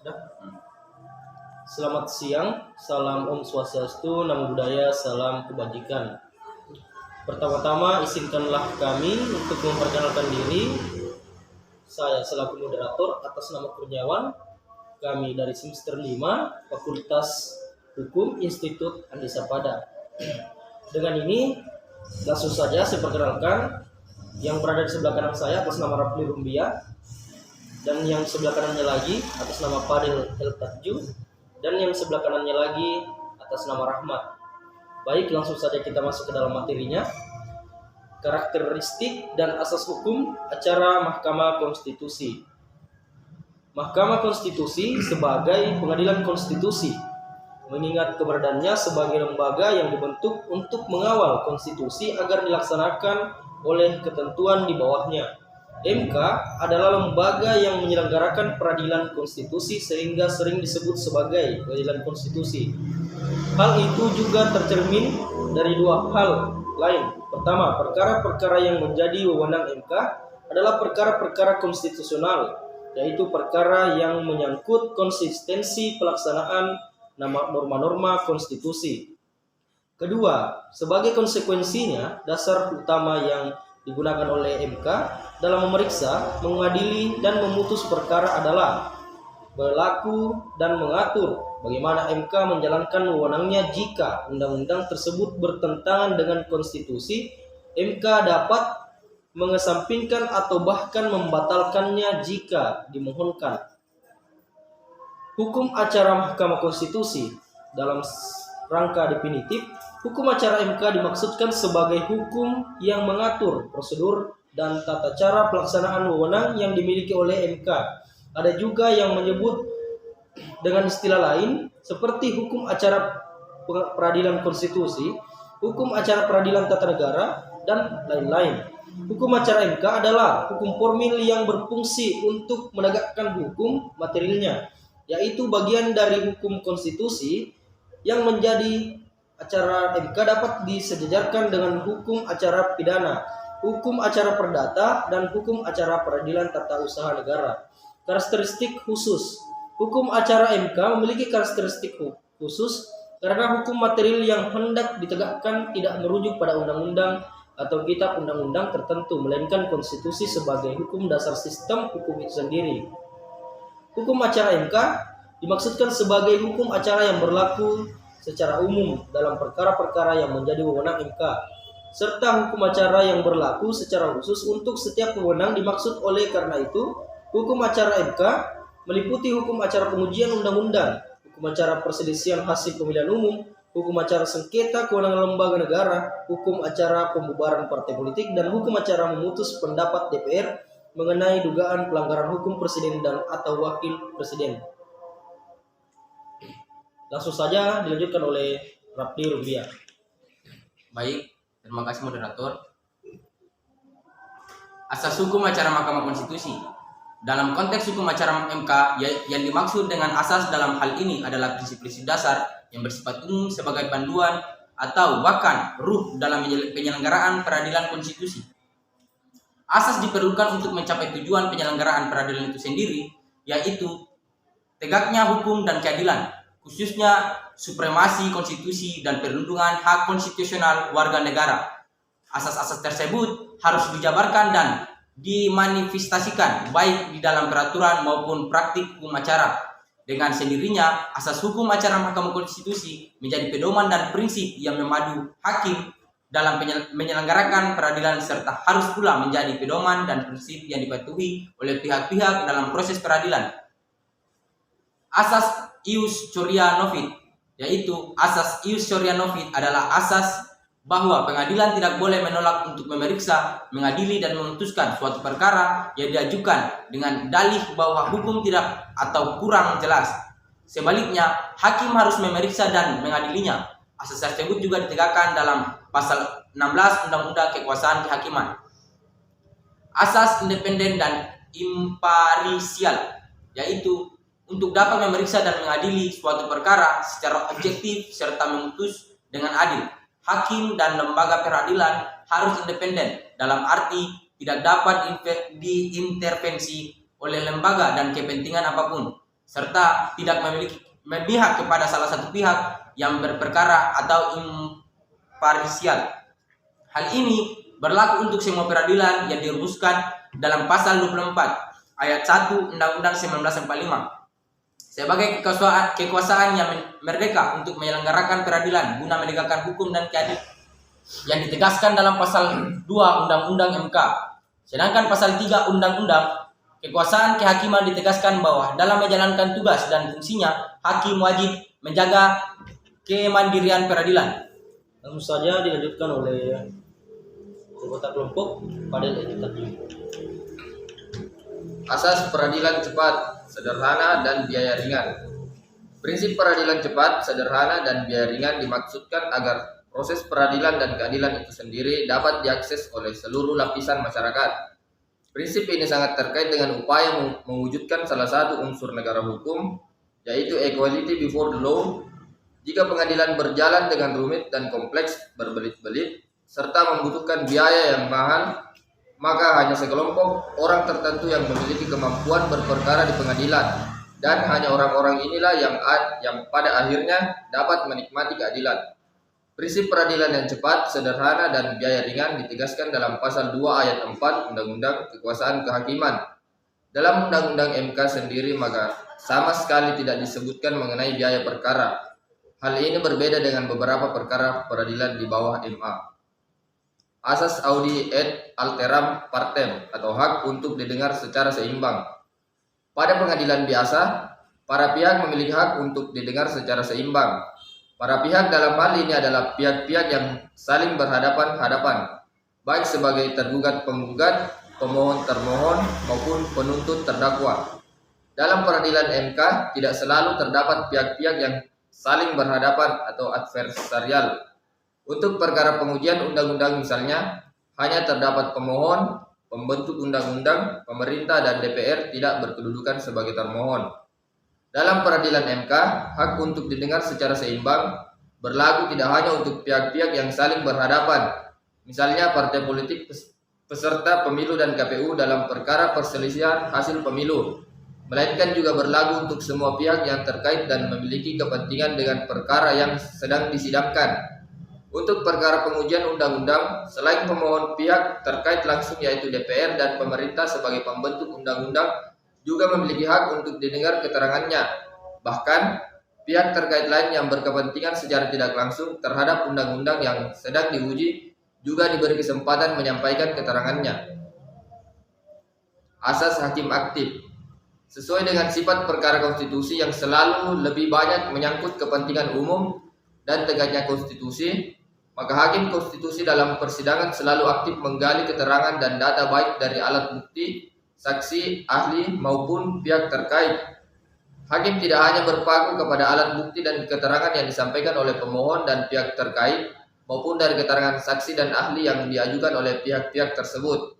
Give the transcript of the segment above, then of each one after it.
Ya. Selamat siang, salam Om Swastiastu, Namo Buddhaya, salam kebajikan. Pertama-tama izinkanlah kami untuk memperkenalkan diri. Saya selaku moderator atas nama Kurniawan. Kami dari semester 5 Fakultas Hukum Institut Andisa Pada. Dengan ini langsung saja saya perkenalkan yang berada di sebelah kanan saya atas nama Rafli Rumbia, dan yang sebelah kanannya lagi atas nama Fadil El Tadju, dan yang sebelah kanannya lagi atas nama Rahmat. Baik, langsung saja kita masuk ke dalam materinya. Karakteristik dan asas hukum acara Mahkamah Konstitusi. Mahkamah Konstitusi sebagai pengadilan konstitusi, mengingat keberadaannya sebagai lembaga yang dibentuk untuk mengawal konstitusi agar dilaksanakan oleh ketentuan di bawahnya. MK adalah lembaga yang menyelenggarakan peradilan konstitusi sehingga sering disebut sebagai peradilan konstitusi. Hal itu juga tercermin dari dua hal lain. Pertama, perkara-perkara yang menjadi wewenang MK adalah perkara-perkara konstitusional, yaitu perkara yang menyangkut konsistensi pelaksanaan norma-norma konstitusi. Kedua, sebagai konsekuensinya, dasar utama yang digunakan oleh MK dalam memeriksa, mengadili, dan memutus perkara adalah berlaku dan mengatur bagaimana MK menjalankan wewenangnya. Jika undang-undang tersebut bertentangan dengan konstitusi, MK dapat mengesampingkan atau bahkan membatalkannya jika dimohonkan. Hukum acara Mahkamah Konstitusi. Dalam rangka definitif, hukum acara MK dimaksudkan sebagai hukum yang mengatur prosedur dan tata cara pelaksanaan wewenang yang dimiliki oleh MK. Ada juga yang menyebut dengan istilah lain seperti hukum acara peradilan konstitusi, hukum acara peradilan tata negara, dan lain-lain. Hukum acara MK adalah hukum formil yang berfungsi untuk menegakkan hukum materialnya, yaitu bagian dari hukum konstitusi. Yang menjadi acara MK dapat disejajarkan dengan hukum acara pidana, hukum acara perdata, dan hukum acara peradilan tata usaha negara. Karakteristik khusus. Hukum acara MK memiliki karakteristik khusus karena hukum material yang hendak ditegakkan tidak merujuk pada undang-undang atau kitab undang-undang tertentu, melainkan konstitusi sebagai hukum dasar sistem hukum itu sendiri. Hukum acara MK dimaksudkan sebagai hukum acara yang berlaku secara umum dalam perkara-perkara yang menjadi wewenang MK, serta hukum acara yang berlaku secara khusus untuk setiap wewenang dimaksud. Oleh karena itu, hukum acara MK meliputi hukum acara pengujian undang-undang, hukum acara perselisihan hasil pemilihan umum, hukum acara sengketa kewenangan lembaga negara, hukum acara pembubaran partai politik, dan hukum acara memutus pendapat DPR mengenai dugaan pelanggaran hukum presiden dan atau wakil presiden. Langsung saja dilanjutkan oleh Rafli Rumbia. Baik, terima kasih moderator. Asas hukum acara Mahkamah Konstitusi. Dalam konteks hukum acara MK, yang dimaksud dengan asas dalam hal ini adalah prinsip-prinsip dasar yang bersifat umum sebagai panduan atau bahkan ruh dalam penyelenggaraan peradilan konstitusi. Asas diperlukan untuk mencapai tujuan penyelenggaraan peradilan itu sendiri, yaitu tegaknya hukum dan keadilan, khususnya supremasi konstitusi dan perlindungan hak konstitusional warga negara. Asas-asas tersebut harus dijabarkan dan dimanifestasikan baik di dalam peraturan maupun praktik hukum acara. Dengan sendirinya, asas hukum acara Mahkamah Konstitusi menjadi pedoman dan prinsip yang memadu hakim dalam menyelenggarakan peradilan, serta harus pula menjadi pedoman dan prinsip yang dipatuhi oleh pihak-pihak dalam proses peradilan. Asas ius choria novit, yaitu asas ius choria novit adalah asas bahwa pengadilan tidak boleh menolak untuk memeriksa, mengadili, dan memutuskan suatu perkara yang diajukan dengan dalih bahwa hukum tidak atau kurang jelas. Sebaliknya, hakim harus memeriksa dan mengadilinya. Asas tersebut juga ditegakkan dalam pasal 16 Undang-Undang Kekuasaan Kehakiman. Asas independen dan imparsial, yaitu untuk dapat memeriksa dan mengadili suatu perkara secara objektif serta memutus dengan adil. Hakim dan lembaga peradilan harus independen, dalam arti tidak dapat diintervensi oleh lembaga dan kepentingan apapun. serta tidak memihak kepada salah satu pihak yang berperkara atau imparsial. Hal ini berlaku untuk semua peradilan yang dirumuskan dalam pasal 24 ayat 1 Undang-Undang 1945 sebagai kekuasaan yang merdeka untuk menyelenggarakan peradilan guna menegakkan hukum dan keadilan yang ditegaskan dalam pasal 2 Undang-Undang MK. Sedangkan pasal 3 Undang-Undang kekuasaan kehakiman ditegaskan bahwa dalam menjalankan tugas dan fungsinya hakim wajib menjaga kemandirian peradilan. Langsung saja dilanjutkan oleh anggota kelompok Fadel Edi. Asas peradilan cepat, sederhana, dan biaya ringan. Prinsip peradilan cepat, sederhana, dan biaya ringan dimaksudkan agar proses peradilan dan keadilan itu sendiri dapat diakses oleh seluruh lapisan masyarakat. Prinsip ini sangat terkait dengan upaya mewujudkan salah satu unsur negara hukum, yaitu equality before the law. Jika pengadilan berjalan dengan rumit dan kompleks berbelit-belit, serta membutuhkan biaya yang mahal, maka hanya sekelompok orang tertentu yang memiliki kemampuan berperkara di pengadilan, dan hanya orang-orang inilah yang pada akhirnya dapat menikmati keadilan. Prinsip peradilan yang cepat, sederhana, dan biaya ringan ditegaskan dalam pasal 2 ayat 4 Undang-Undang Kekuasaan Kehakiman. Dalam Undang-Undang MK sendiri maka sama sekali tidak disebutkan mengenai biaya perkara. Hal ini berbeda dengan beberapa perkara peradilan di bawah MA. Asas audi et alteram partem atau hak untuk didengar secara seimbang. Pada pengadilan biasa, para pihak memiliki hak untuk didengar secara seimbang. Para pihak dalam hal ini adalah pihak-pihak yang saling berhadapan-hadapan, baik sebagai tergugat penggugat, pemohon termohon, maupun penuntut terdakwa. Dalam peradilan MK tidak selalu terdapat pihak-pihak yang saling berhadapan atau adversarial. Untuk perkara pengujian undang-undang misalnya, hanya terdapat pemohon, pembentuk undang-undang, pemerintah, dan DPR tidak berkedudukan sebagai termohon. Dalam peradilan MK, hak untuk didengar secara seimbang berlaku tidak hanya untuk pihak-pihak yang saling berhadapan, misalnya partai politik, peserta pemilu, dan KPU dalam perkara perselisihan hasil pemilu, melainkan juga berlaku untuk semua pihak yang terkait dan memiliki kepentingan dengan perkara yang sedang disidangkan. Untuk perkara pengujian undang-undang, selain pemohon pihak terkait langsung yaitu DPR dan pemerintah sebagai pembentuk undang-undang juga memiliki hak untuk didengar keterangannya. Bahkan, pihak terkait lain yang berkepentingan secara tidak langsung terhadap undang-undang yang sedang diuji juga diberi kesempatan menyampaikan keterangannya. Asas hakim aktif. Sesuai dengan sifat perkara konstitusi yang selalu lebih banyak menyangkut kepentingan umum dan tegaknya konstitusi, maka hakim konstitusi dalam persidangan selalu aktif menggali keterangan dan data baik dari alat bukti, saksi, ahli, maupun pihak terkait. Hakim tidak hanya berpaku kepada alat bukti dan keterangan yang disampaikan oleh pemohon dan pihak terkait, maupun dari keterangan saksi dan ahli yang diajukan oleh pihak-pihak tersebut.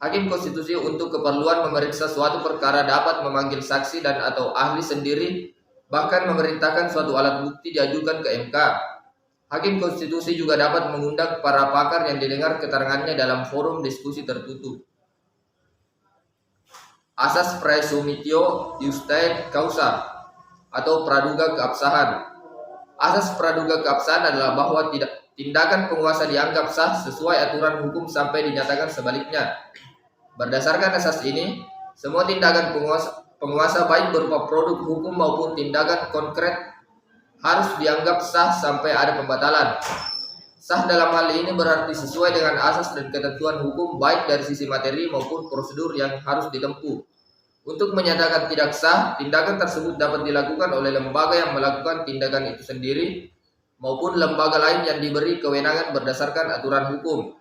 Hakim konstitusi untuk keperluan memeriksa suatu perkara dapat memanggil saksi dan atau ahli sendiri, bahkan memerintahkan suatu alat bukti diajukan ke MK. Hakim konstitusi juga dapat mengundang para pakar yang didengar keterangannya dalam forum diskusi tertutup. Asas praesumitio iustae causa atau praduga keabsahan. Asas praduga keabsahan adalah bahwa tindakan penguasa dianggap sah sesuai aturan hukum sampai dinyatakan sebaliknya. Berdasarkan asas ini, semua tindakan penguasa baik berupa produk hukum maupun tindakan konkret harus dianggap sah sampai ada pembatalan. Sah dalam hal ini berarti sesuai dengan asas dan ketentuan hukum baik dari sisi materi maupun prosedur yang harus ditempuh. Untuk menyatakan tidak sah, tindakan tersebut dapat dilakukan oleh lembaga yang melakukan tindakan itu sendiri maupun lembaga lain yang diberi kewenangan berdasarkan aturan hukum.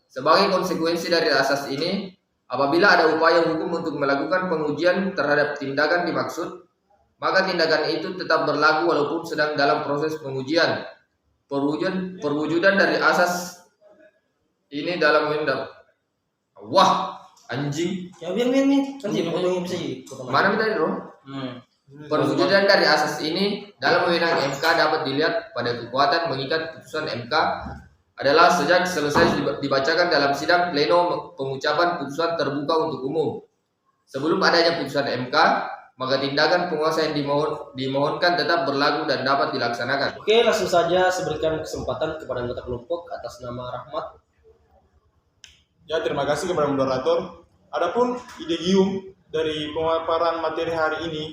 Sebagai konsekuensi dari asas ini, apabila ada upaya hukum untuk melakukan pengujian terhadap tindakan dimaksud, maka tindakan itu tetap berlaku walaupun sedang dalam proses pengujian. Perwujudan dari asas ini dalam undang. Wah, anjing. Ya biar kan ngomongin bisa Mana tadi, Bro? Perwujudan dari asas ini dalam wewenang MK dapat dilihat pada kekuatan mengikat putusan MK adalah sejak selesai dibacakan dalam sidang pleno pengucapan putusan terbuka untuk umum. Sebelum adanya putusan MK, maka tindakan penguasa yang dimohonkan tetap berlaku dan dapat dilaksanakan. Oke, langsung saja saya berikan kesempatan kepada anggota kelompok atas nama Rahmat. Ya, terima kasih kepada moderator. Adapun ide gium dari pemaparan materi hari ini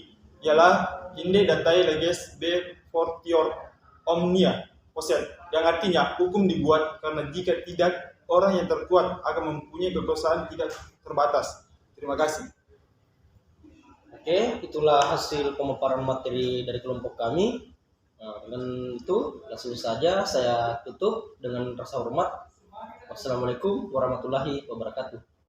ialah inde datai leges be fortior omnia poset, yang artinya hukum dibuat karena jika tidak, orang yang terkuat akan mempunyai kekuasaan tidak terbatas. Terima kasih. Oke, itulah hasil pemaparan materi dari kelompok kami. Nah, dengan itu langsung saja saya tutup dengan rasa hormat. Wassalamualaikum warahmatullahi wabarakatuh.